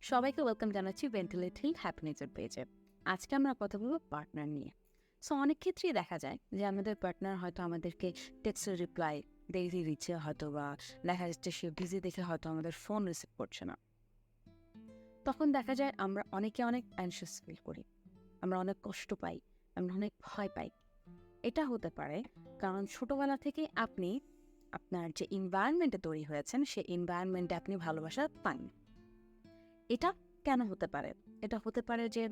সবাইকে ওয়েলকাম জানাচ্ছি ভেন্টিলেটিং হ্যাপিনেসের পেজে। আজকে আমরা কথা বলবো পার্টনার নিয়ে। সো অনেক ক্ষেত্রেই দেখা যায় যে আমাদের পার্টনার হয়তো আমাদেরকে টেক্সটের রিপ্লাই দেরি দিচ্ছে, হয়তো বা দেখা যাচ্ছে সে বিজি দেখে হয়তো আমাদের ফোন রিসিভ করছে না। তখন দেখা যায় আমরা অনেকে অনেক অ্যানশিয়াস ফিল করি, আমরা অনেক কষ্ট পাই, আমরা অনেক ভয় পাই। এটা হতে পারে কারণ ছোটবেলা থেকে আপনি আপনার যে এনভায়রনমেন্টে তৈরি হয়েছেন সেই এনভায়রনমেন্টে আপনি ভালোবাসা পান। এটা কেন হতে পারে? এটা হতে পারে যে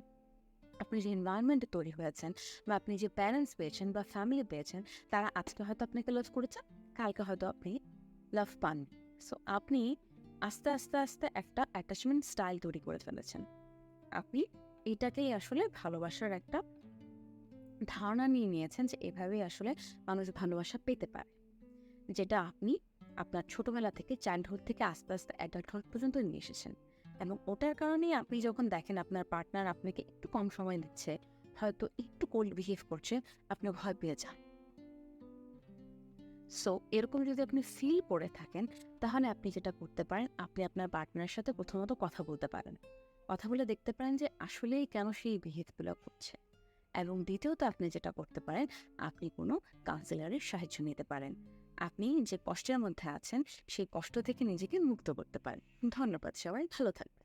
আপনি যে এনভায়রনমেন্টে তৈরি হয়েছেন বা আপনি যে প্যারেন্টস পেয়েছেন বা ফ্যামিলি পেয়েছেন, তারা আজকে হয়তো আপনাকে লাভ করেছে, কালকে হয়তো আপনি লাভ পান। সো আপনি আস্তে আস্তে আস্তে একটা অ্যাটাচমেন্ট স্টাইল তৈরি করে ফেলেছেন। আপনি এটাকেই আসলে ভালোবাসার একটা ধারণা নিয়ে নিয়েছেন যে এভাবেই আসলে মানুষ ভালোবাসা পেতে পারে, যেটা আপনি আপনার ছোটবেলা থেকে চাইল্ডহুড থেকে আস্তে আস্তে অ্যাডাল্টহুড পর্যন্ত নিয়ে এসেছেন। এবং ওটার কারণেই আপনি যখন দেখেন আপনার পার্টনার আপনাকে একটু কম সময় দিচ্ছে, হয়তো একটু কোল্ড বিহেভ করছে, আপনি ভয় পেয়ে যান। সো এরকম যদি আপনি ফিল করে থাকেন, তাহলে আপনি যেটা করতে পারেন, আপনি আপনার পার্টনারের সাথে প্রথমত কথা বলতে পারেন। কথা বলে দেখতে পারেন যে আসলেই কেন সেই বিহেভগুলো করছে। এবং দ্বিতীয়ত আপনি যেটা করতে পারেন, আপনি কোনো কাউন্সিলরের সাহায্য নিতে পারেন। আপনি যে কষ্টের মধ্যে আছেন, সেই কষ্ট থেকে নিজেকে মুক্ত করতে পারেন। ধন্যবাদ সবাই, ভালো থাকবেন।